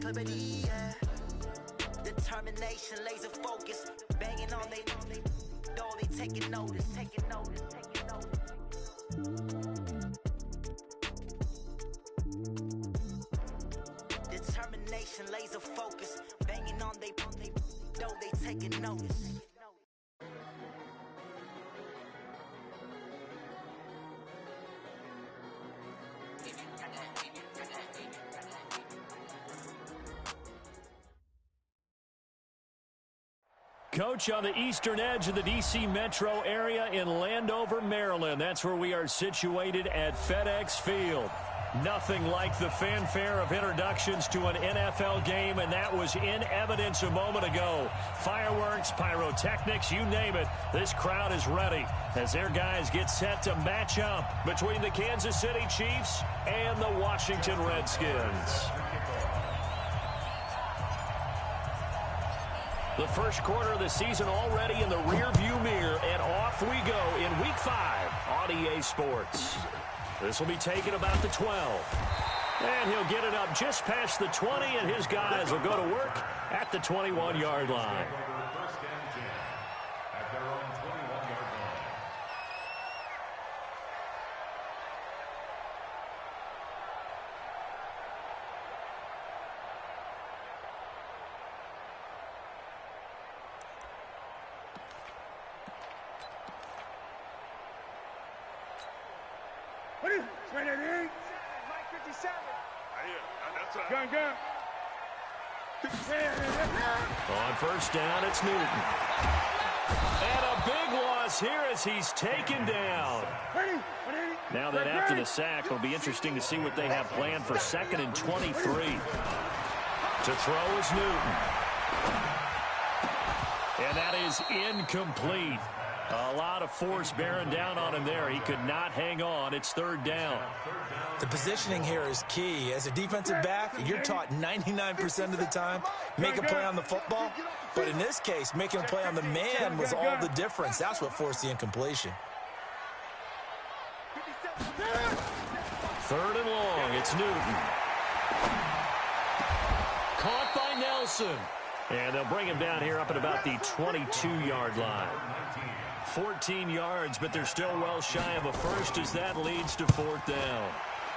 liberty, yeah. Determination, laser focus, banging on they door, they taking notice. Determination, laser focus, banging on they door, they taking notice. Coach, on the eastern edge of the D.C. metro area in Landover, Maryland. That's where we are situated at FedEx Field. Nothing like the fanfare of introductions to an NFL game, and that was in evidence a moment ago. Fireworks, pyrotechnics, you name it. This crowd is ready as their guys get set to match up between the Kansas City Chiefs and the Washington Redskins. The first quarter of the season already in the rearview mirror, and off we go in Week 5 on EA Sports. This will be taken about the 12. And he'll get it up just past the 20, and his guys will go to work at the 21-yard line. On first down, it's Newton. And a big loss here as he's taken down. Now that after the sack, it'll be interesting to see what they have planned for 2nd and 23. To throw is Newton. And that is incomplete. A lot of force bearing down on him there. He could not hang on. It's 3rd down. The positioning here is key. As a defensive back, you're taught 99% of the time, make a play on the football. But in this case, making a play on the man was all the difference. That's what forced the incompletion. 3rd and long. It's Newton. Caught by Nelson. And they'll bring him down here up at about the 22-yard line. 14 yards, but they're still well shy of a first as that leads to 4th down.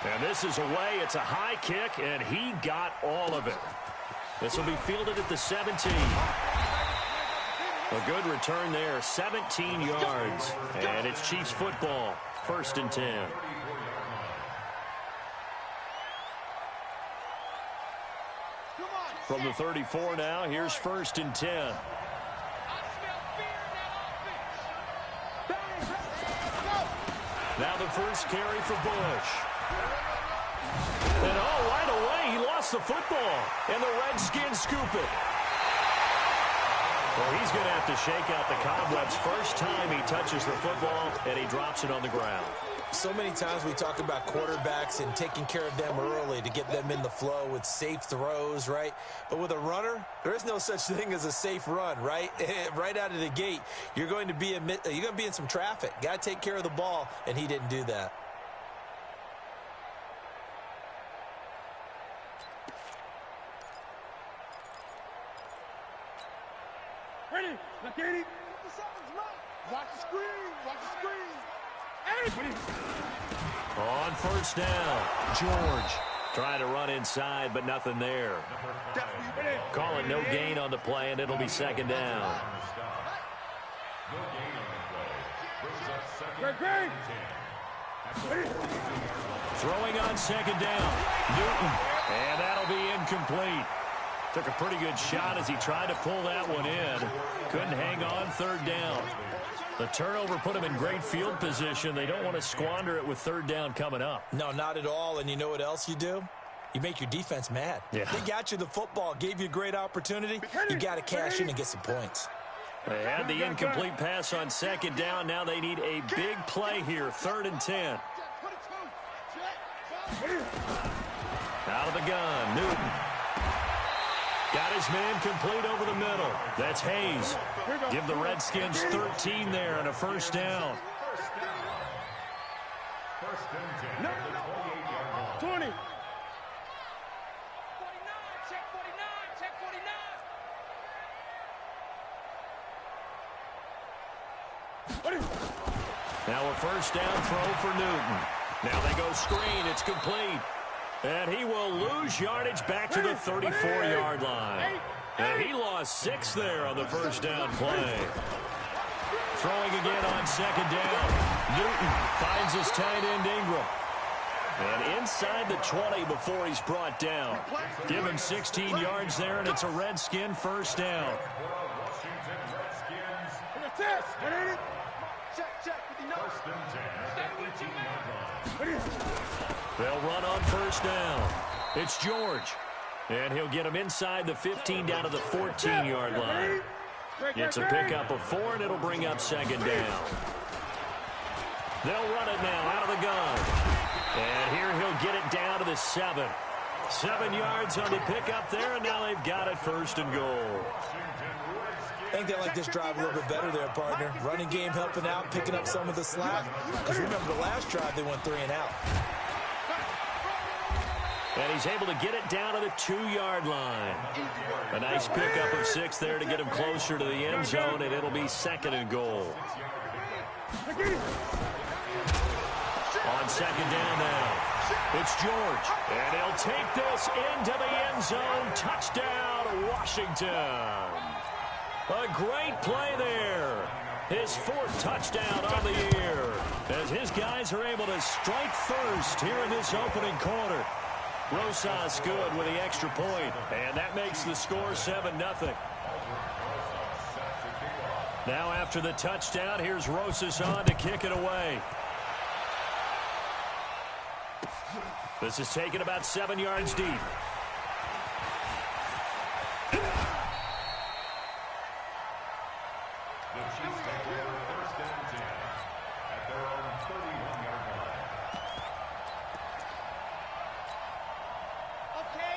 And this is away. It's a high kick, and he got all of it. This will be fielded at the 17. A good return there, 17 yards. And it's Chiefs football, 1st and 10. From the 34 now, here's 1st and 10. Now the first carry for Bush. And right away, he lost the football. And the Redskins scoop it. Well, he's going to have to shake out the cobwebs first time he touches the football, and he drops it on the ground. So many times we talk about quarterbacks and taking care of them early to get them in the flow with safe throws, right? But with a runner, there is no such thing as a safe run, right? Right out of the gate, you're going to be in some traffic. Got to take care of the ball, and he didn't do that. Ready? Look at him. Watch the screen. Watch the screen. On first down, George trying to run inside, but nothing there. Call it no gain on the play, and it'll be 2nd down. Throwing on 2nd down, Newton, and that'll be incomplete. Took a pretty good shot as he tried to pull that one in. Couldn't hang on, 3rd down. The turnover put him in great field position. They don't want to squander it with 3rd down coming up. No, not at all. And you know what else you do? You make your defense mad. Yeah. They got you the football, gave you a great opportunity. You got to cash in and get some points. They had the incomplete pass on 2nd down. Now they need a big play here, 3rd and 10. Out of the gun, Newton. Got his man complete over the middle. That's Hayes. Give the Redskins 13 there and a 1st down. 20. Now a first down throw for Newton. Now they go screen. It's complete. And he will lose yardage back to the 34-yard line. And he lost 6 there on the first down play. Throwing again on second down. Newton finds his tight end Ingram. And inside the 20 before he's brought down. Give him 16 yards there, and it's a Redskin first down. They'll run on first down. It's George. And he'll get him inside the 15 down to the 14-yard line. It's a pickup of 4, and it'll bring up second down. They'll run it now out of the gun. And here he'll get it down to the 7. 7 yards on the pickup there, and now they've got it first and goal. I think they like this drive a little bit better there, partner. Running game helping out, picking up some of the slack. Because remember, the last drive, they went 3 and out. And he's able to get it down to the 2-yard line. A nice pickup of 6 there to get him closer to the end zone, and it'll be second and goal. On second down now, it's George. And he'll take this into the end zone. Touchdown, Washington. A great play there. His 4th touchdown on the year. As his guys are able to strike first here in this opening quarter. Rosas good with the extra point, and that makes the score 7-0. Now after the touchdown, here's Rosas on to kick it away. This is taken about 7 yards deep.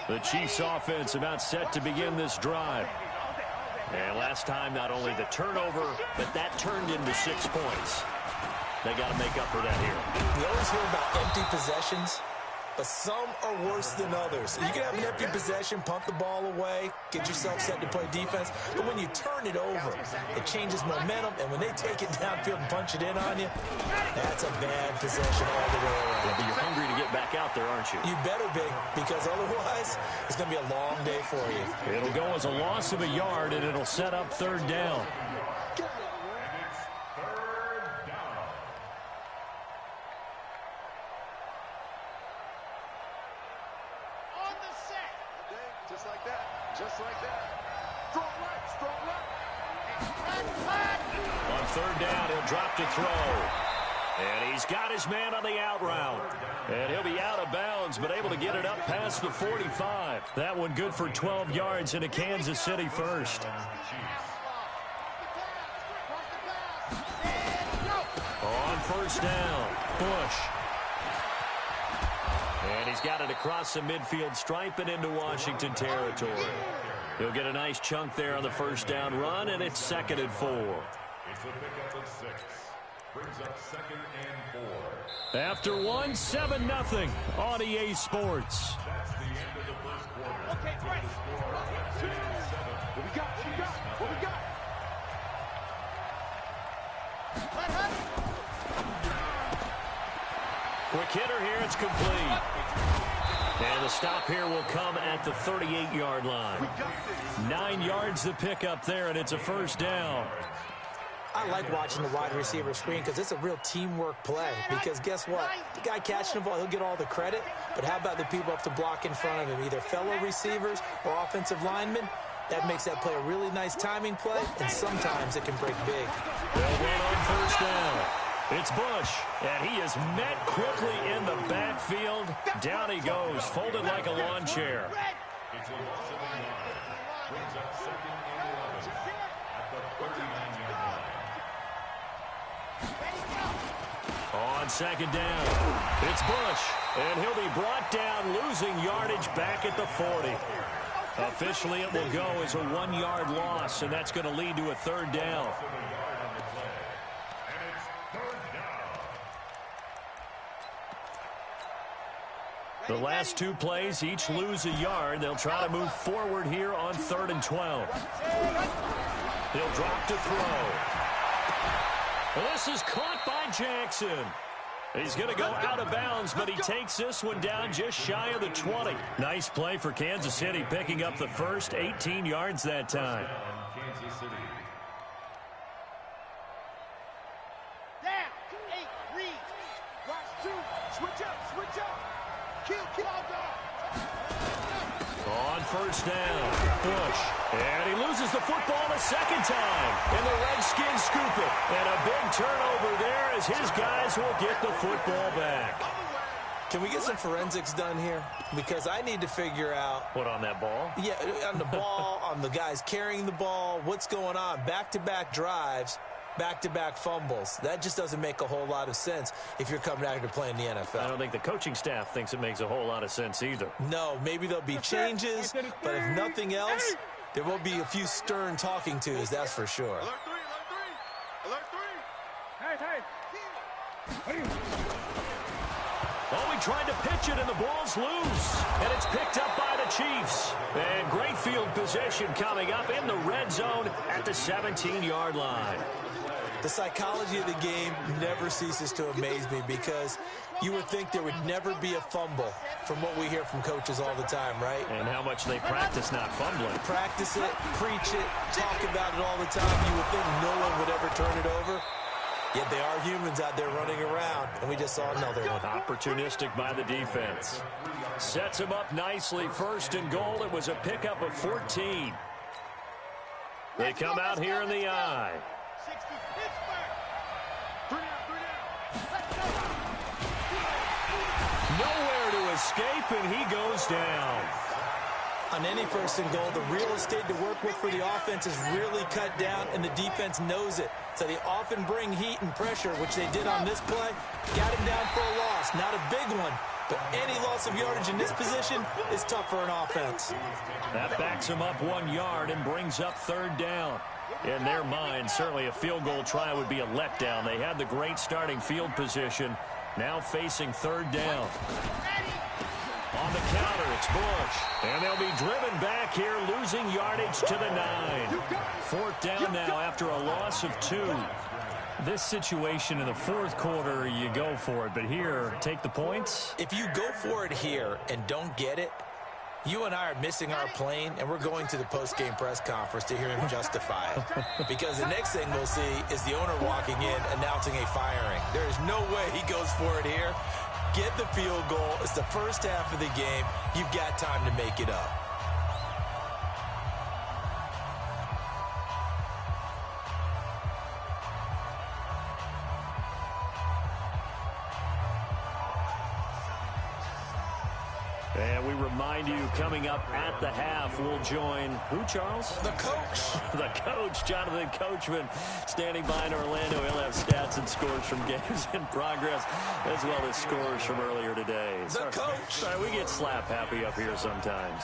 The Chiefs offense about set to begin this drive. And last time, not only the turnover, but that turned into 6 points. They got to make up for that here. We always hear about empty possessions, but some are worse than others. You can have an empty possession, punt the ball away, get yourself set to play defense, but when you turn it over, it changes momentum, and when they take it downfield and punch it in on you, that's a bad possession all the way around. Yeah, but you're hungry to get back out there, aren't you? You better be, because otherwise, it's going to be a long day for you. It'll go as a loss of a yard, and it'll set up third down. Just like that. Strong right, strong left. On third down, he'll drop to throw. And he's got his man on the out route. And he'll be out of bounds, but able to get it up past the 45. That one good for 12 yards into Kansas City first. On first down, Bush. And he's got it across the midfield stripe and into Washington territory. He'll get a nice chunk there on the first down run, and it's 2nd and 4. It's a pickup of 6. Brings up 2nd and 4. After 1, 7-0 on EA Sports. That's the end of the first quarter. Okay, great. What we got? What we got? What we got? Quick hitter here, it's complete. And the stop here will come at the 38-yard line. 9 yards the pickup there, and it's a first down. I like watching the wide receiver screen because it's a real teamwork play. Because guess what? The guy catching the ball, he'll get all the credit. But how about the people up to block in front of him, either fellow receivers or offensive linemen? That makes that play a really nice timing play, and sometimes it can break big. They'll run on first down. It's Bush, and he is met quickly in the backfield. Down he goes, folded like a lawn chair. It's a loss of a yard. Brings up 2nd and 11 at the 39-yard line. On second down, it's Bush, and he'll be brought down, losing yardage back at the 40. Officially, it will go as a 1-yard loss, and that's going to lead to a third down. The last two plays each lose a yard. They'll try to move forward here on 3rd and 12. He'll drop to throw. This is caught by Jackson. He's going to go out of bounds, but he takes this one down just shy of the 20. Nice play for Kansas City, picking up the first 18 yards that time. Kansas City. Down. 8, read. Watch 2. Switch up, switch up. Kill, all guard. On 1st down, Bush. And he loses the football a second time. And the Redskins scoop it. And a big turnover there as his guys will get the football back. Can we get some forensics done here? Because I need to figure out... What, on that ball? Yeah, on the ball, on the guys carrying the ball, what's going on? Back-to-back drives, back-to-back fumbles. That just doesn't make a whole lot of sense if you're coming out here to play in the NFL. I don't think the coaching staff thinks it makes a whole lot of sense either. No, maybe there'll be changes, but if nothing else, there will be a few stern talking tos, that's for sure. Alert 3, alert 3. Alert 3. Hey. Oh, he tried to pitch it, and the ball's loose. And it's picked up by the Chiefs. And great field position coming up in the red zone at the 17-yard line. The psychology of the game never ceases to amaze me because you would think there would never be a fumble from what we hear from coaches all the time, right? And how much they practice not fumbling. Practice it, preach it, talk about it all the time. You would think no one would ever turn it over. Yet they are humans out there running around, and we just saw another one. Opportunistic by the defense. Sets him up nicely. 1st and goal. It was a pickup of 14. They come out here in the I. 60, Pittsburgh. 3 down. Nowhere to escape, and he goes down. On any 1st and goal, the real estate to work with for the offense is really cut down, and the defense knows it. So they often bring heat and pressure, which they did on this play. Got him down for a loss. Not a big one, but any loss of yardage in this position is tough for an offense. That backs him up 1 yard and brings up 3rd down. In their mind, certainly a field goal try would be a letdown. They had the great starting field position, now facing 3rd down. On the counter, it's Bush. And they'll be driven back here, losing yardage to the 9. 4th down now after a loss of 2. This situation in the 4th quarter, you go for it. But here, take the points. If you go for it here and don't get it, you and I are missing our plane, and we're going to the post-game press conference to hear him justify it. Because the next thing we'll see is the owner walking in, announcing a firing. There is no way he goes for it here. Get the field goal. It's the first half of the game. You've got time to make it up. And we remind you, coming up at the half, we'll join who, Charles? The coach. The coach, Jonathan Coachman, standing by in Orlando. He'll have stats and scores from games in progress, as well as scores from earlier today. The coach. Sorry, we get slap happy up here sometimes.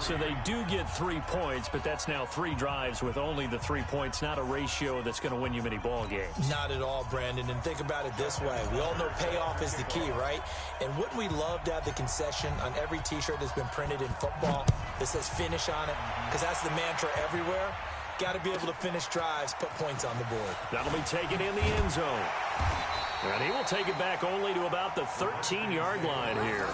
So they do get 3 points, but that's now 3 drives with only the 3 points, not a ratio that's going to win you many ball games. Not at all, Brandon. And think about it this way. We all know payoff is the key, right? And wouldn't we love to have the concession on every T-shirt that's been printed in football that says finish on it? Because that's the mantra everywhere. Got to be able to finish drives, put points on the board. That'll be taken in the end zone. And he will take it back only to about the 13-yard line here.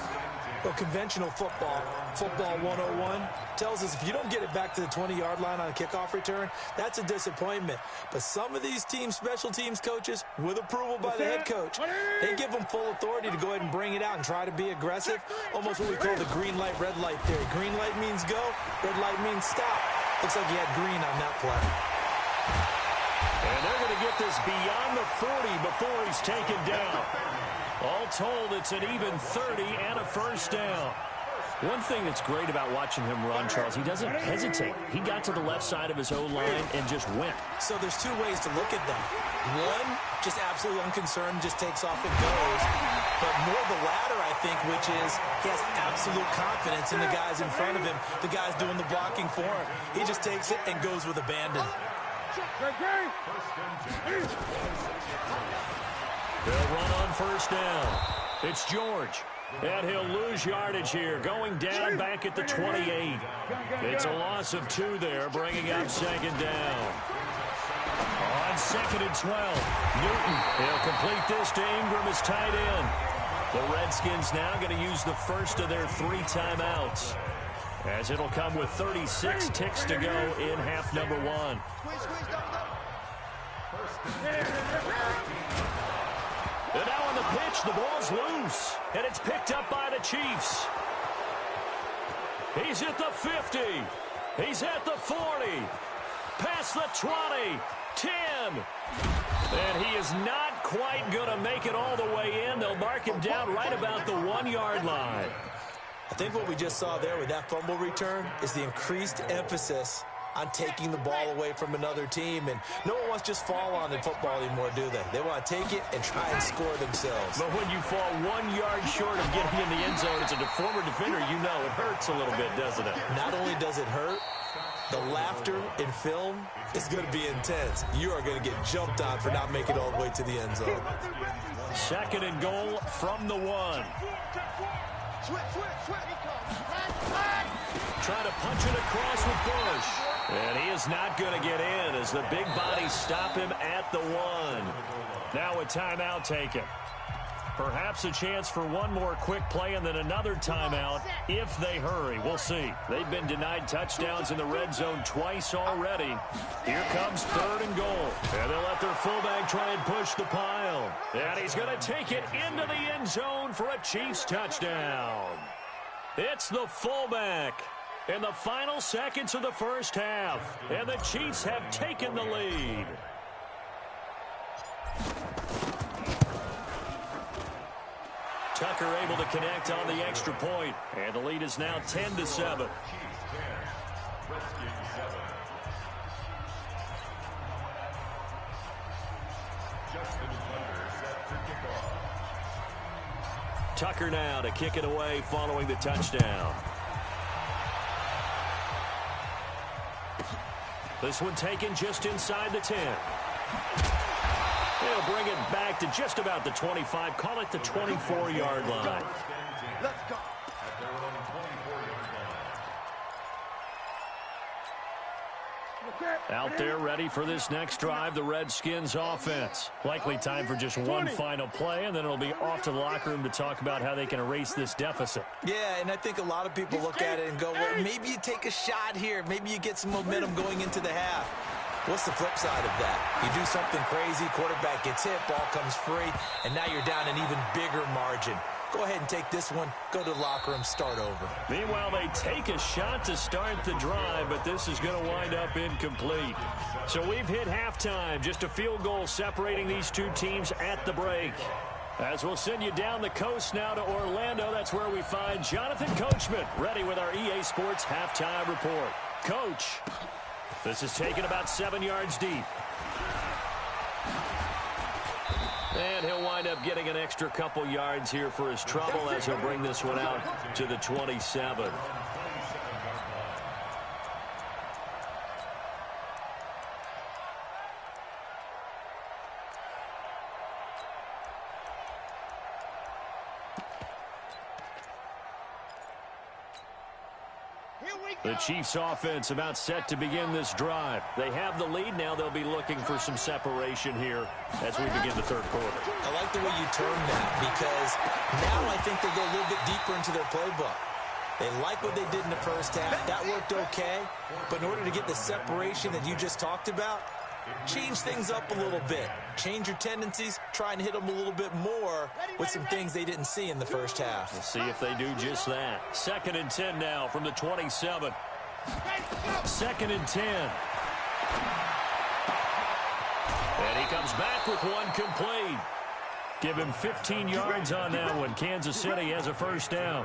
Well, conventional football 101, tells us if you don't get it back to the 20-yard line on a kickoff return, that's a disappointment. But some of these teams, special teams coaches, with approval by the head coach, they give them full authority to go ahead and bring it out and try to be aggressive, almost what we call the green light, red light theory. Green light means go, red light means stop. Looks like you had green on that play. And they're going to get this beyond the 40 before he's taken down. All told, it's an even 30 and a first down. One thing that's great about watching him run, Charles, he doesn't hesitate. He got to the left side of his O-line and just went. So there's 2 ways to look at that. One, just absolutely unconcerned, just takes off and goes. But more the latter, I think, which is he has absolute confidence in the guys in front of him, the guys doing the blocking for him. He just takes it and goes with abandon. They'll run on first down. It's George. And he'll lose yardage here, going down back at the 28. It's a loss of 2 there, bringing up second down. On 2nd and 12, Newton, he'll complete this to Ingram as tight end. The Redskins now going to use the first of their 3 timeouts, as it'll come with 36 ticks to go in half number 1. And now on the pitch, the ball's loose, and it's picked up by the Chiefs. He's at the 50. He's at the 40. Past the 20. 10. And he is not quite going to make it all the way in. They'll mark him down right about the 1-yard line. I think what we just saw there with that fumble return is the increased emphasis on taking the ball away from another team. And no one wants to just fall on in football anymore, do they? They want to take it and try and score themselves. But when you fall 1 yard short of getting in the end zone as a former defender, you know it hurts a little bit, doesn't it? Not only does it hurt, the laughter in film is going to be intense. You are going to get jumped on for not making it all the way to the end zone. 2nd and goal from the 1. Trying to punch it across with Bush. And he is not going to get in as the big bodies stop him at the 1. Now a timeout taken. Perhaps a chance for one more quick play and then another timeout if they hurry. We'll see. They've been denied touchdowns in the red zone twice already. Here comes 3rd and goal. And they'll let their fullback try and push the pile. And he's going to take it into the end zone for a Chiefs touchdown. It's the fullback in the final seconds of the first half. And the Chiefs have taken the lead. Tucker able to connect on the extra point, and the lead is now 10-7. Tucker now to kick it away following the touchdown. This one taken just inside the 10. They'll bring it back to just about the 25. Call it the 24-yard line. Let's go. Out there ready for this next drive, the Redskins offense. Likely time for just one final play, and then it'll be off to the locker room to talk about how they can erase this deficit. Yeah, and I think a lot of people look at it and go, well, maybe you take a shot here. Maybe you get some momentum going into the half. What's the flip side of that? You do something crazy, quarterback gets hit, ball comes free, and now you're down an even bigger margin. Go ahead and take this one, go to the locker room, start over. Meanwhile, they take a shot to start the drive, but this is going to wind up incomplete. So we've hit halftime, just a field goal separating these two teams at the break. As we'll send you down the coast now to Orlando, that's where we find Jonathan Coachman, ready with our EA Sports halftime report. Coach, this is taken about 7 yards deep. And he'll wind up getting an extra couple yards here for his trouble as he'll bring this one out to the 27. The Chiefs offense about set to begin this drive. They have the lead. Now they'll be looking for some separation here as we begin the third quarter. I like the way you term that because now I think they go a little bit deeper into their playbook. They like what they did in the first half. That worked okay. But in order to get the separation that you just talked about, change things up a little bit. Change your tendencies. Try and hit them a little bit more with some things they didn't see in the first half. We'll see if they do just that. 2nd and 10 now from the 27. 2nd and 10. And he comes back with one complete. Give him 15 yards on that one. Kansas City has a first down.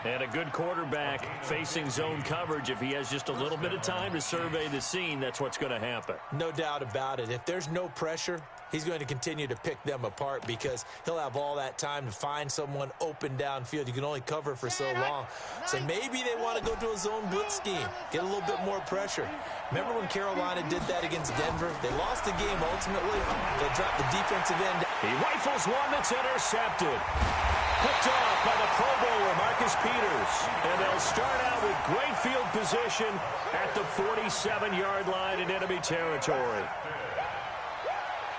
And a good quarterback facing zone coverage. If he has just a little bit of time to survey the scene, that's what's going to happen. No doubt about it. If there's no pressure, he's going to continue to pick them apart because he'll have all that time to find someone open downfield. You can only cover for so long. So maybe they want to go to a zone blitz scheme, get a little bit more pressure. Remember when Carolina did that against Denver? They lost the game ultimately. They dropped the defensive end. He rifles one that's intercepted. Picked off by the Pro Bowler, Marcus Peters. And they'll start out with great field position at the 47-yard line in enemy territory.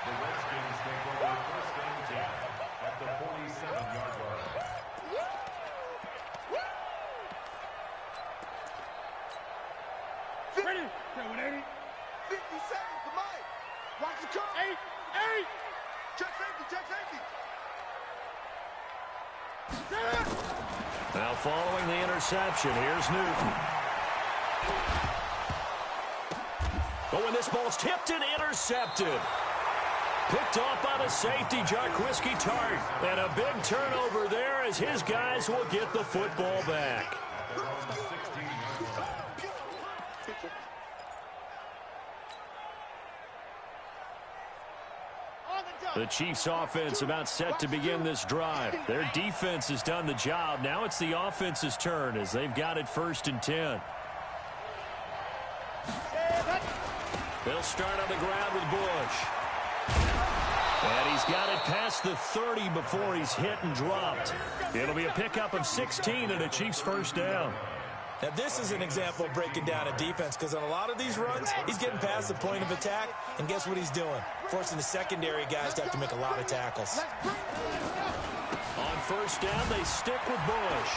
The Redskins take over first and 10 at the 47-yard line. Ready? 180. 50 seconds to Mike. Watch the clock. 8. Check safety. Now following the interception, here's Newton. Oh, and this ball's tipped and intercepted. Picked off by the safety, Jarquiski Tart. And a big turnover there as his guys will get the football back. The Chiefs' offense about set to begin this drive. Their defense has done the job. Now it's the offense's turn as they've got it 1st and 10. They'll start on the ground with Bush. And he's got it past the 30 before he's hit and dropped. It'll be a pickup of 16 and a Chiefs first down. Now, this is an example of breaking down a defense because on a lot of these runs, he's getting past the point of attack, and guess what he's doing? Forcing the secondary guys to have to make a lot of tackles. On first down, they stick with Bush.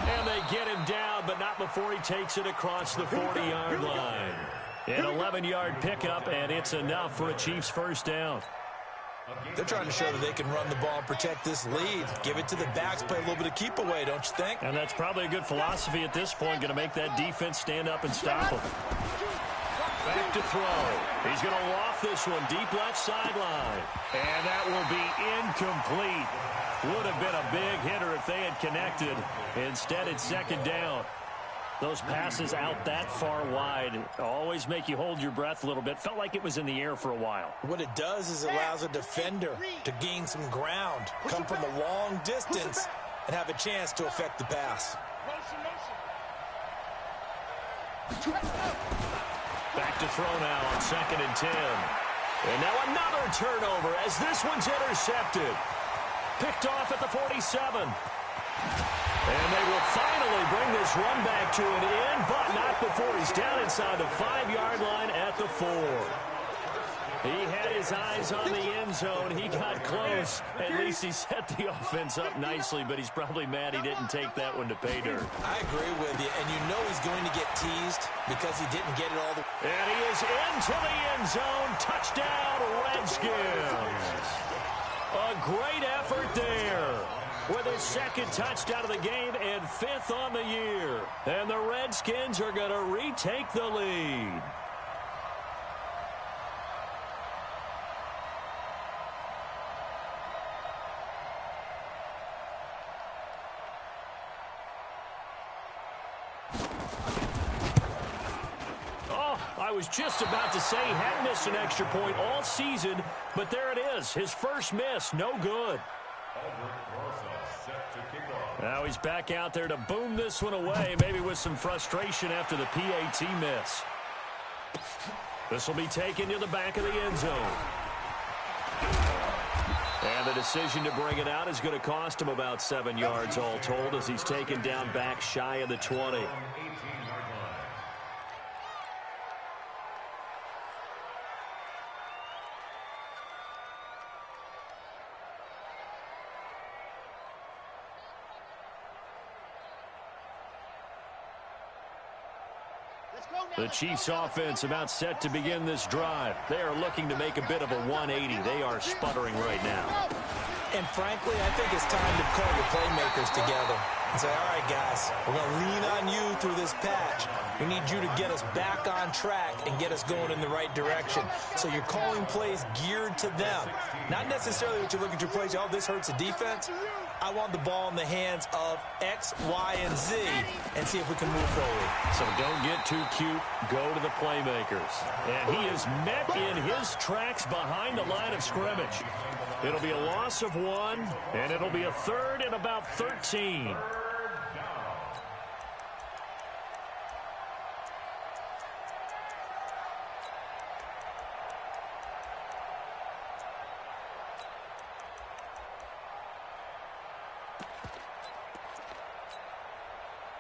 And they get him down, but not before he takes it across the 40-yard line. An 11-yard pickup, and it's enough for a Chiefs first down. They're trying to show that they can run the ball and protect this lead. Give it to the backs, play a little bit of keep away, don't you think? And that's probably a good philosophy at this point, going to make that defense stand up and stop him. Back to throw. He's going to loft this one deep left sideline. And that will be incomplete. Would have been a big hitter if they had connected. Instead, it's 2nd down. Those passes out that far wide always make you hold your breath a little bit. Felt like it was in the air for a while. What it does is it allows a defender to gain some ground, come from a long distance, and have a chance to affect the pass. Back to throw now on 2nd and 10. And now another turnover as this one's intercepted. Picked off at the 47. And they will finally bring this run back to an end, but not before he's down inside the 5-yard line at the 4. He had his eyes on the end zone. He got close. At least he set the offense up nicely, but he's probably mad he didn't take that one to pay dirt. I agree with you, and you know he's going to get teased because he didn't get it all the way. And he is into the end zone. Touchdown, Redskins. A great effort there. With his 2nd touchdown of the game and 5th on the year. And the Redskins are going to retake the lead. Oh, I was just about to say he hadn't missed an extra point all season, but there it is. His first miss, no good. Now he's back out there to boom this one away, maybe with some frustration after the PAT miss. This will be taken to the back of the end zone. And the decision to bring it out is going to cost him about 7 yards all told as he's taken down back shy of the 20. The Chiefs offense about set to begin this drive. They are looking to make a bit of a 180. They are sputtering right now. And frankly, I think it's time to call your playmakers together and say, all right, guys, we're going to lean on you through this patch. We need you to get us back on track and get us going in the right direction. So you're calling plays geared to them. Not necessarily what you look at your plays, oh, this hurts the defense. I want the ball in the hands of X, Y, and Z and see if we can move forward. So don't get too cute. Go to the playmakers. And he is met in his tracks behind the line of scrimmage. It'll be a loss of 1, and it'll be a 3rd and about 13.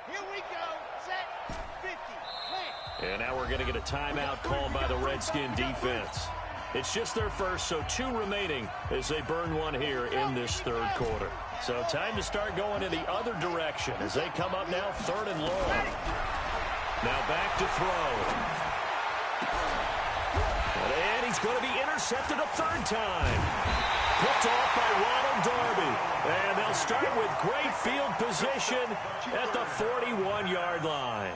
Here we go. Set. 50. Plant. And now we're going to get a timeout called by the Redskin defense. It's just their first, so 2 remaining as they burn one here in this third quarter. So time to start going in the other direction as they come up now 3rd and long. Now back to throw. And he's going to be intercepted a 3rd time. Picked off by Ronald Darby. And they'll start with great field position at the 41-yard line.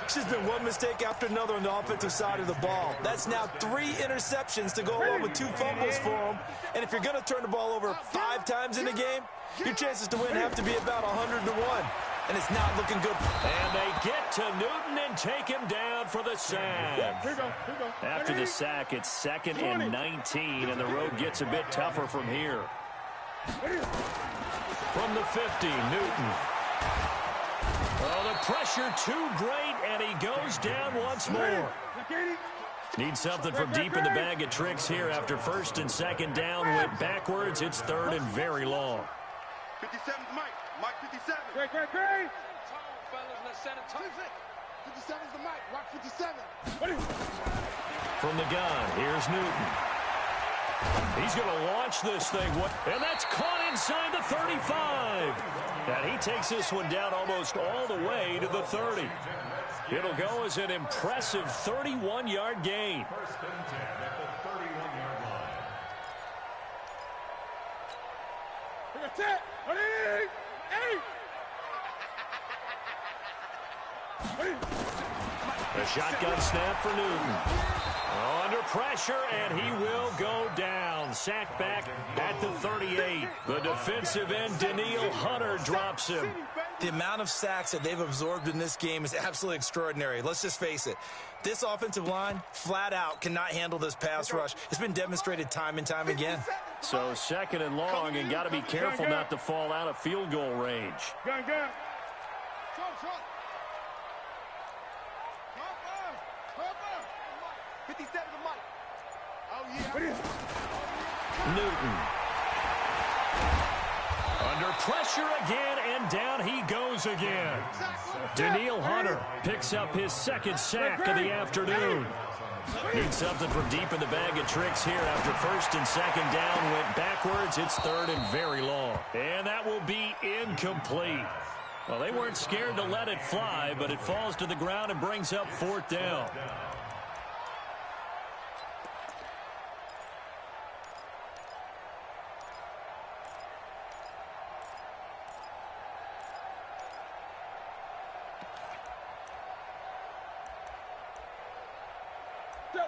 It's just been one mistake after another on the offensive side of the ball. That's now 3 interceptions to go along with 2 fumbles for them. And if you're going to turn the ball over 5 times in a game, your chances to win have to be about 100 to 1. And it's not looking good. And they get to Newton and take him down for the sack. After the sack, it's 2nd and 19, and the road gets a bit tougher from here. From the 50, Newton. Oh, the pressure too great, and he goes down once more. Needs something from deep in the bag of tricks here after 1st and 2nd down. Went backwards. It's 3rd and very long. 57's Mike. Mike 57. Great. Tall fellas, let's set it tight. 57's the Mike. Rock 57. From the gun, here's Newton. He's going to launch this thing. And that's caught inside the 35. And he takes this one down almost all the way to the 30. It'll go as an impressive 31-yard gain. 1st and 10 at the 31-yard line. That's it. The shotgun snap for Newton. Under pressure, and he will go down. Sacked back at the 38. The defensive end, Daniil Hunter, drops him. The amount of sacks that they've absorbed in this game is absolutely extraordinary. Let's just face it. This offensive line, flat out, cannot handle this pass rush. It's been demonstrated time and time again. So 2nd and long, and got to be careful not to fall out of field goal range. Gun. 57 to Mike. Oh, yeah. Newton. Under pressure again, and down he goes again. Daniil Hunter picks up his 2nd sack of the afternoon. Needs something from deep in the bag of tricks here after 1st and 2nd down. Went backwards. It's 3rd and very long. And that will be incomplete. Well, they weren't scared to let it fly, but it falls to the ground and brings up 4th down.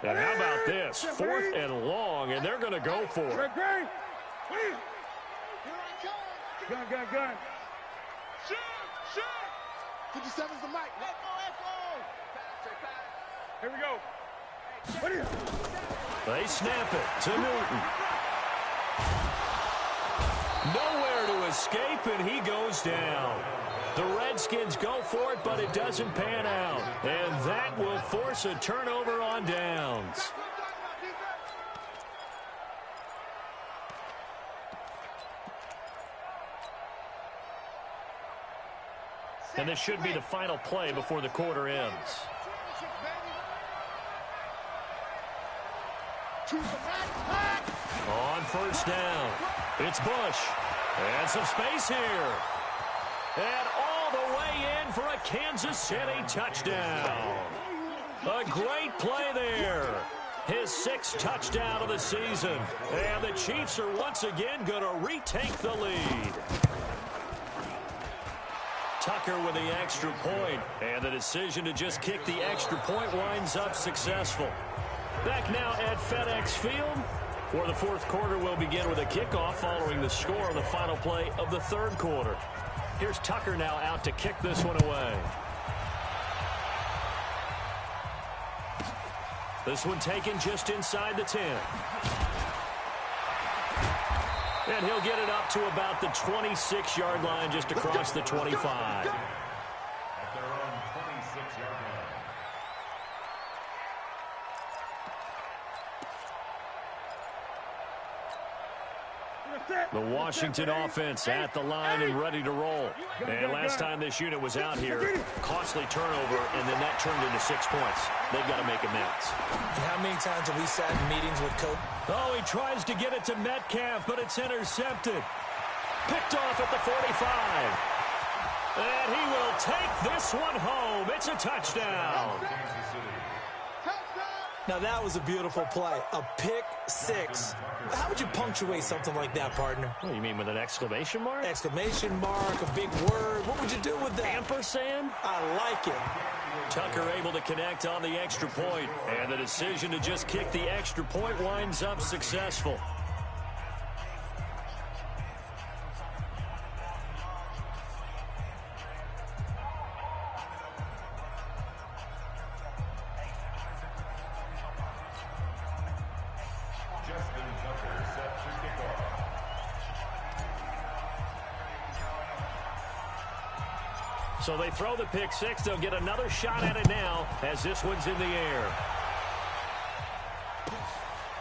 And how about this? 4th and long, and they're going to go for it. Gun. Shoot. 57's the mic. Echo. Here we go. They snap it to Newton. Nowhere to escape, and he goes down. The Redskins go for it, but it doesn't pan out. And that will force a turnover on downs. And this should be the final play before the quarter ends. On 1st down, it's Bush. And some space here. And all the way in for a Kansas City touchdown. A great play there. His 6th touchdown of the season. And the Chiefs are once again going to retake the lead. Tucker with the extra point. And the decision to just kick the extra point winds up successful. Back now at FedEx Field, where the 4th quarter will begin with a kickoff following the score of the final play of the 3rd quarter. Here's Tucker now out to kick this one away. This one taken just inside the 10. And he'll get it up to about the 26-yard line, just across the 25. At their own 26-yard line. The Washington offense at the line and ready to roll. And last time this unit was out here, costly turnover, and then that turned into 6 points. They've got to make amends. And how many times have we sat in meetings with Coach? Oh, he tries to get it to Metcalf, but it's intercepted. Picked off at the 45. And he will take this one home. It's a touchdown. Now, that was a beautiful play. A pick six. How would you punctuate something like that, partner? What, you mean with an exclamation mark? Exclamation mark, a big word. What would you do with that? Ampersand? I like it. Tucker able to connect on the extra point. And the decision to just kick the extra point winds up successful. So they throw the pick six. They'll get another shot at it now as this one's in the air.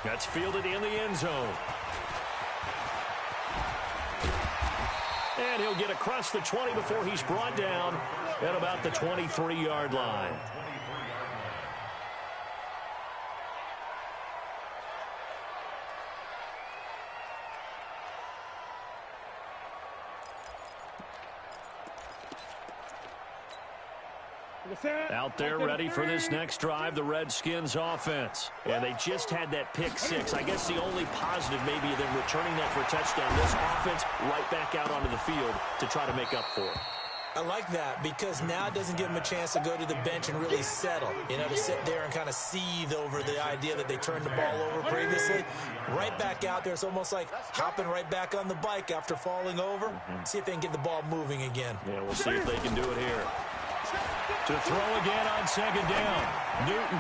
That's fielded in the end zone. And he'll get across the 20 before he's brought down at about the 23-yard line. Out there ready for this next drive, the Redskins offense. And they just had that pick six. I guess the only positive maybe them returning that for a touchdown. This offense right back out onto the field to try to make up for it. I like that because now it doesn't give them a chance to go to the bench and really settle. You know, to sit there and kind of seethe over the idea that they turned the ball over previously. Right back out there. It's almost like hopping right back on the bike after falling over. See if they can get the ball moving again. Yeah, we'll see if they can do it here. To throw again on second down. Newton.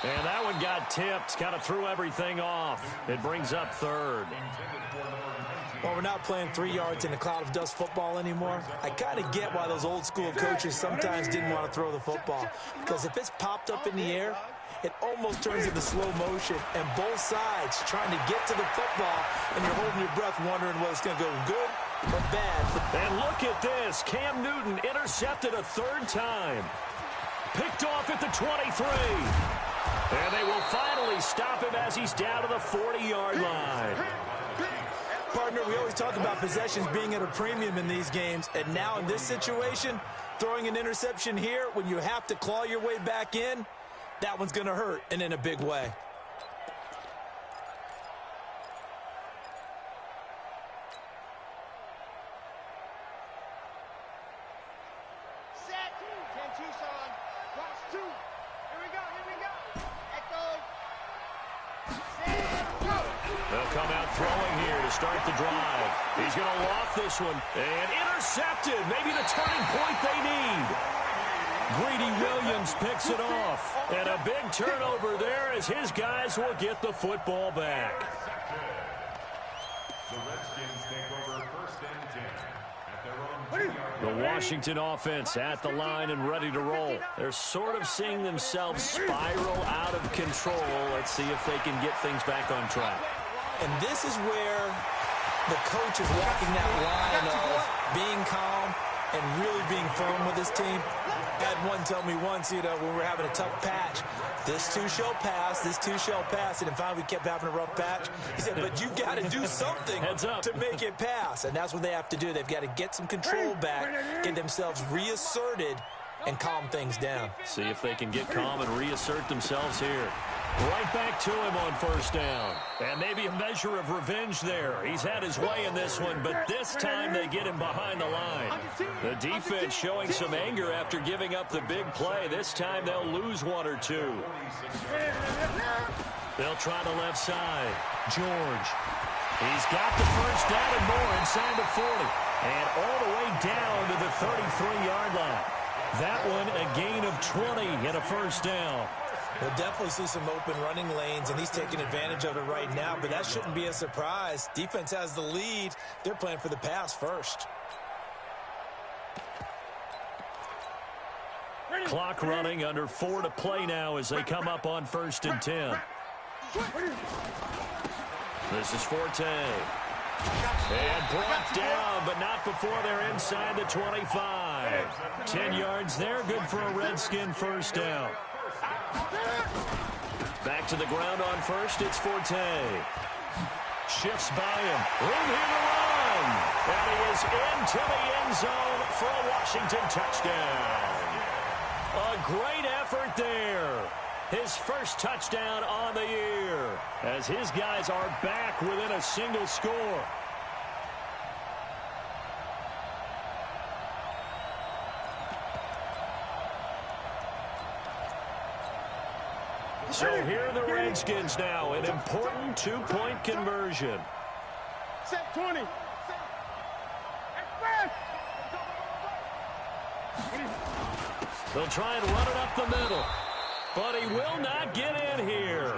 And that one got tipped. Kind of threw everything off. It brings up third. Well, we're not playing 3 yards in a cloud of dust football anymore. I kind of get why those old school coaches sometimes didn't want to throw the football. Because if it's popped up in the air, it almost turns into slow motion. And both sides trying to get to the football, and you're holding your breath wondering whether it's going to go good or bad. And look at this. Cam Newton intercepted a third time. Picked off at the 23. And they will finally stop him as he's down to the 40-yard line. Partner, we always talk about possessions being at a premium in these games. And now in this situation, throwing an interception here when you have to claw your way back in, that one's going to hurt, and in a big way. Start the drive. He's going to loft this one. And intercepted. Maybe the turning point they need. Greedy Williams picks it off. And a big turnover there as his guys will get the football back. The Redskins take over first and 10 at their own 2-yard line. The Washington offense at the line and ready to roll. They're sort of seeing themselves spiral out of control. Let's see if they can get things back on track. And this is where the coach is walking that line of being calm and really being firm with his team. I had one tell me once, you know, when we were having a tough patch, this too shall pass, this too shall pass. And finally we kept having a rough patch. He said, but you got to do something to make it pass. And that's what they have to do. They've got to get some control back, get themselves reasserted, and calm things down. See if they can get calm and reassert themselves here. Right back to him on first down. And maybe a measure of revenge there. He's had his way in this one, but this time they get him behind the line. The defense showing some anger after giving up the big play. This time they'll lose one or two. They'll try the left side. George. He's got the first down and more inside the 40. And all the way down to the 33-yard line. That one a gain of 20 and a first down. We'll definitely see some open running lanes, and he's taking advantage of it right now, but that shouldn't be a surprise. Defense has the lead. They're playing for the pass first. Clock running, under 4 to play now as they come up on first and 10. This is Forte. And brought down, but not before they're inside the 25. 10 yards there, good for a Redskin first down. Back to the ground on first, it's Forte. Shifts by him. Room here to run. And he is into the end zone for a Washington touchdown. A great effort there. His first touchdown on the year as his guys are back within a single score. So here are the Redskins now, an important two-point conversion. Set 20. They'll try and run it up the middle, but he will not get in here.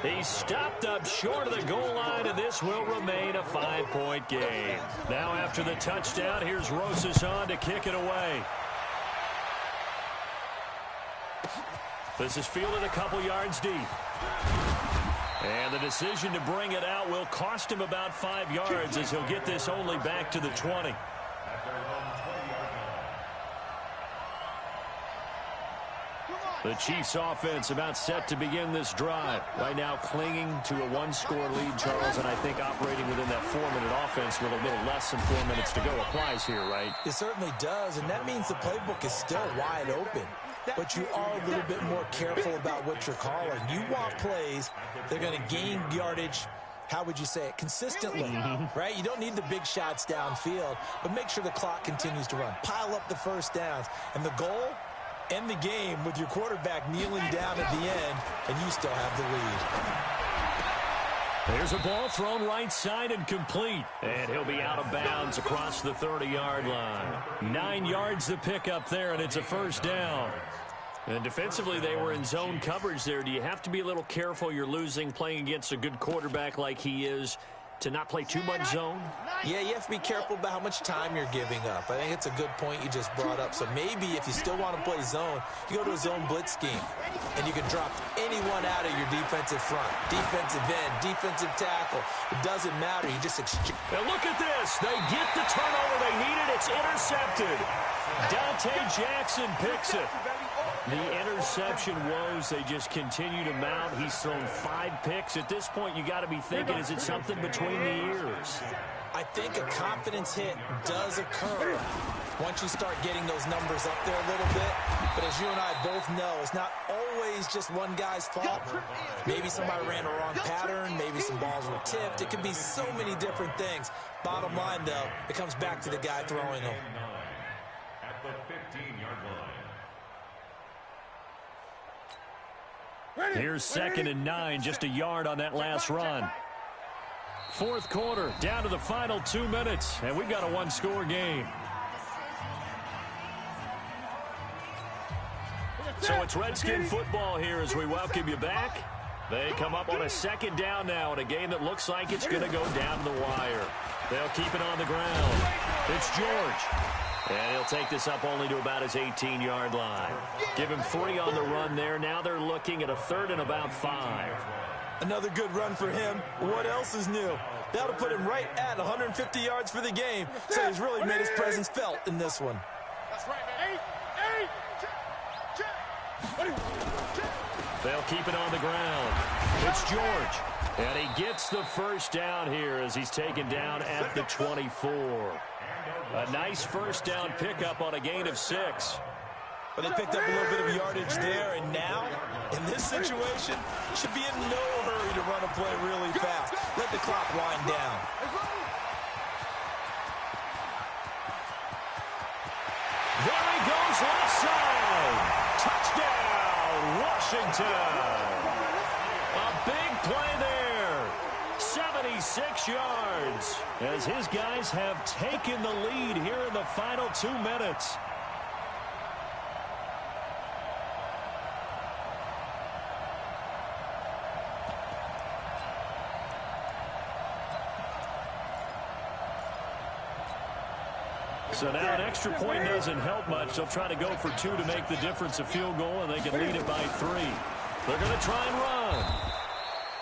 He's stopped up short of the goal line, and this will remain a 5-point game. Now after the touchdown, here's Rosas on to kick it away. This is fielded a couple yards deep. And the decision to bring it out will cost him about 5 yards as he'll get this only back to the 20. The Chiefs offense about set to begin this drive. Right now clinging to a one-score lead, Charles, and I think operating within that 4-minute offense with a little less than 4 minutes to go applies here, right? It certainly does, and that means the playbook is still wide open. But you are a little bit more careful about what you're calling. You want plays that are going to gain yardage, how would you say it, consistently, right? You don't need the big shots downfield, but make sure the clock continues to run. Pile up the first downs. And the goal, end the game with your quarterback kneeling down at the end, and you still have the lead. There's a ball thrown right side and complete. And he'll be out of bounds across the 30-yard line. 9 yards to pick up there, and it's a first down. And defensively, they were in zone coverage there. Do you have to be a little careful you're losing playing against a good quarterback like he is to not play too much zone? Yeah, you have to be careful about how much time you're giving up. I think it's a good point you just brought up. So maybe if you still want to play zone, you go to a zone blitz scheme, and you can drop anyone out of your defensive front, defensive end, defensive tackle. It doesn't matter. You just exchange. Now look at this. They get the turnover they needed. It's intercepted. Dante Jackson picks it. The interception woes, they just continue to mount. He's thrown 5 picks. At this point, you got to be thinking, is it something between the ears? I think a confidence hit does occur once you start getting those numbers up there a little bit. But as you and I both know, it's not always just one guy's fault. Maybe somebody ran a wrong pattern. Maybe some balls were tipped. It could be so many different things. Bottom line, though, it comes back to the guy throwing them. At the 15-yard line. Here's 2nd and 9, just a yard on that last run. Fourth quarter, down to the final 2 minutes, and we've got a one-score game. So it's Redskin football here as we welcome you back. They come up on a 2nd down now in a game that looks like it's going to go down the wire. They'll keep it on the ground. It's George. And he'll take this up only to about his 18-yard line. Give him 3 on the run there. Now they're looking at a 3rd and about 5. Another good run for him. What else is new? That'll put him right at 150 yards for the game. So he's really made his presence felt in this one. That's right, man. 8. They'll keep it on the ground. It's George. And he gets the first down here as he's taken down at the 24. A nice first down pickup on a gain of 6. But they picked up a little bit of yardage there, and now, in this situation, should be in no hurry to run a play really fast. Let the clock wind down. There he goes left side. Touchdown, Washington. A big play there. 76 yards as his guys have taken the lead here in the final 2 minutes. So now an extra point doesn't help much. They'll try to go for 2 to make the difference a field goal, and they can lead it by 3. They're going to try and run.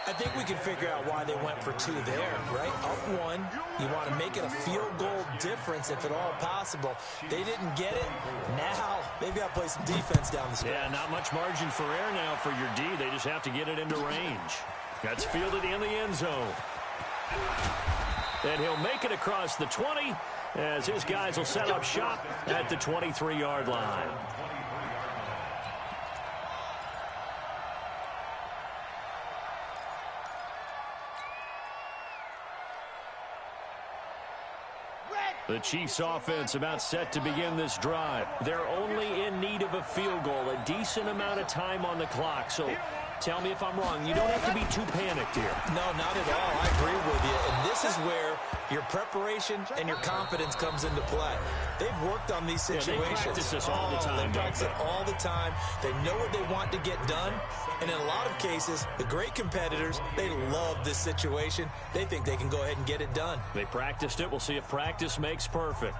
I think we can figure out why they went for 2 there, right? Up 1, you want to make it a field goal difference if at all possible. They didn't get it. Now they've got to play some defense down the stretch. Yeah, not much margin for error now for your D. They just have to get it into range. That's fielded in the end zone. And he'll make it across the 20 as his guys will set up shop at the 23-yard line. The Chiefs offense about set to begin this drive. They're only in need of a field goal, a decent amount of time on the clock. So tell me if I'm wrong. You don't have to be too panicked here. No, not at all. I agree with you. And this is where your preparation and your confidence comes into play. They've worked on these situations. Yeah, they practice this all the time. They practice it all the time. They know what they want to get done. And in a lot of cases, the great competitors, they love this situation. They think they can go ahead and get it done. They practiced it. We'll see if practice makes perfect.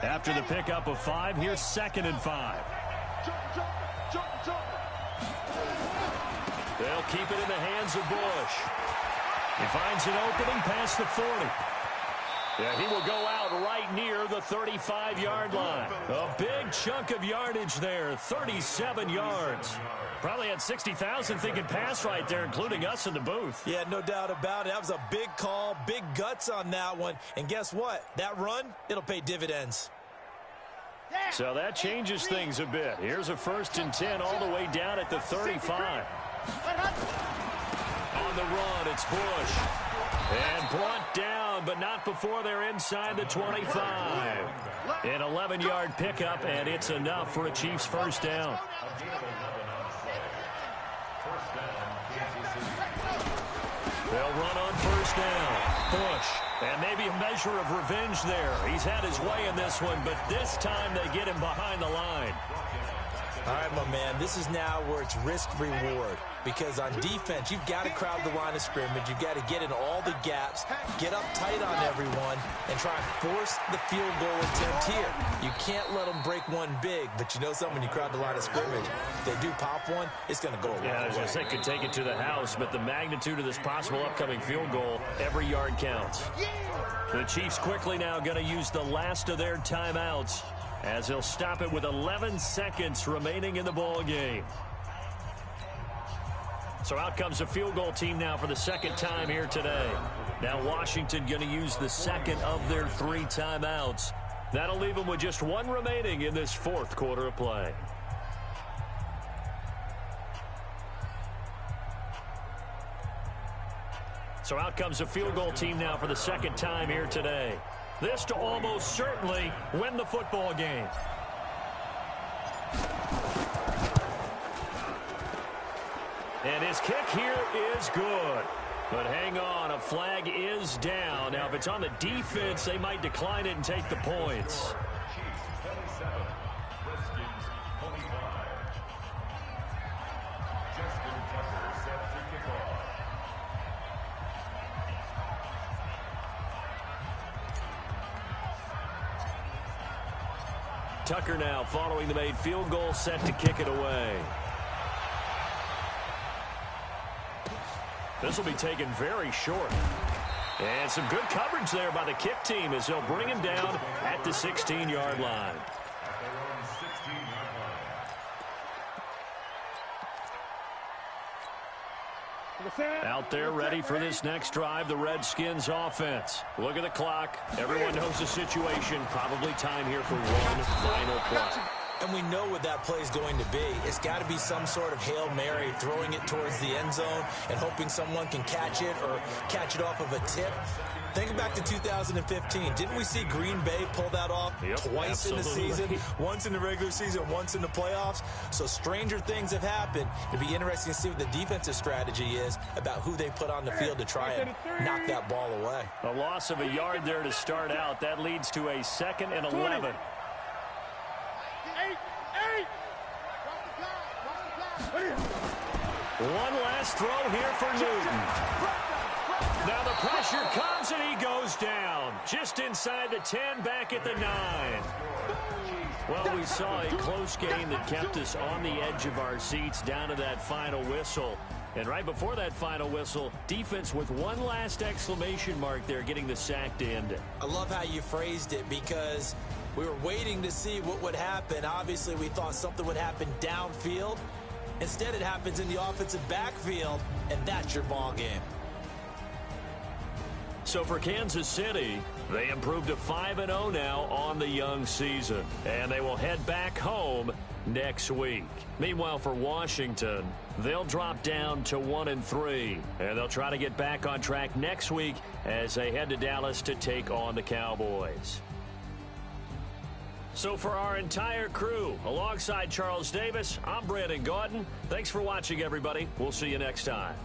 After the pickup of 5, here's 2nd and 5. They'll keep it in the hands of Bush. He finds an opening past the 40. Yeah, he will go out right near the 35-yard line. A big chunk of yardage there, 37 yards. Probably had 60,000 thinking pass right there, including us in the booth. Yeah, no doubt about it. That was a big call, big guts on that one. And guess what? That run, it'll pay dividends. So that changes things a bit. Here's a 1st and 10 all the way down at the 35. On the run, it's Bush. And brought down, but not before they're inside the 25. An 11-yard pickup, and it's enough for a Chiefs first down. They'll run on 1st down. Bush. And maybe a measure of revenge there. He's had his way in this one, but this time they get him behind the line. All right, my man, this is now where it's risk-reward. Because on defense, you've got to crowd the line of scrimmage. You've got to get in all the gaps, get up tight on everyone, and try and force the field goal attempt here. You can't let them break one big, but you know something, when you crowd the line of scrimmage, if they do pop one, it's going to go a long way. Yeah, I was going to say, could take it to the house, but the magnitude of this possible upcoming field goal, every yard counts. The Chiefs quickly now going to use the last of their timeouts as they'll stop it with 11 seconds remaining in the ball game. So out comes the field goal team now for the 2nd time here today. Now Washington going to use the 2nd of their 3 timeouts. That'll leave them with just 1 remaining in this 4th quarter of play. So out comes the field goal team now for the 2nd time here today. This to almost certainly win the football game. And his kick here is good. But hang on, a flag is down. Now, if it's on the defense, they might decline it and take the points. Chiefs 27, Redskins 25. Justin Tucker set to kick off. Tucker now following the made field goal, set to kick it away. This will be taken very short. And some good coverage there by the kick team as they'll bring him down at the 16-yard line. Out there ready for this next drive, the Redskins offense. Look at the clock. Everyone knows the situation. Probably time here for one final play. And we know what that play is going to be. It's got to be some sort of Hail Mary, throwing it towards the end zone and hoping someone can catch it or catch it off of a tip. Think back to 2015. Didn't we see Green Bay pull that off twice in the season? Once in the regular season, once in the playoffs. So stranger things have happened. It'll be interesting to see what the defensive strategy is about who they put on the field to try and knock that ball away. A loss of a yard there to start out. That leads to a 2nd and 11. One last throw here for Newton. Now the pressure comes and he goes down. just inside the 10, back at the 9. Well, we saw a close game that kept us on the edge of our seats down to that final whistle. And right before that final whistle, defense with one last exclamation mark there, getting the sack to end it. I love how you phrased it, because we were waiting to see what would happen. Obviously, we thought something would happen downfield. Instead, it happens in the offensive backfield, and that's your ball game. So for Kansas City, they improved to 5-0 now on the young season, and they will head back home next week. Meanwhile, for Washington, they'll drop down to 1-3, and they'll try to get back on track next week as they head to Dallas to take on the Cowboys. So for our entire crew, alongside Charles Davis, I'm Brandon Gaudin. Thanks for watching, everybody. We'll see you next time.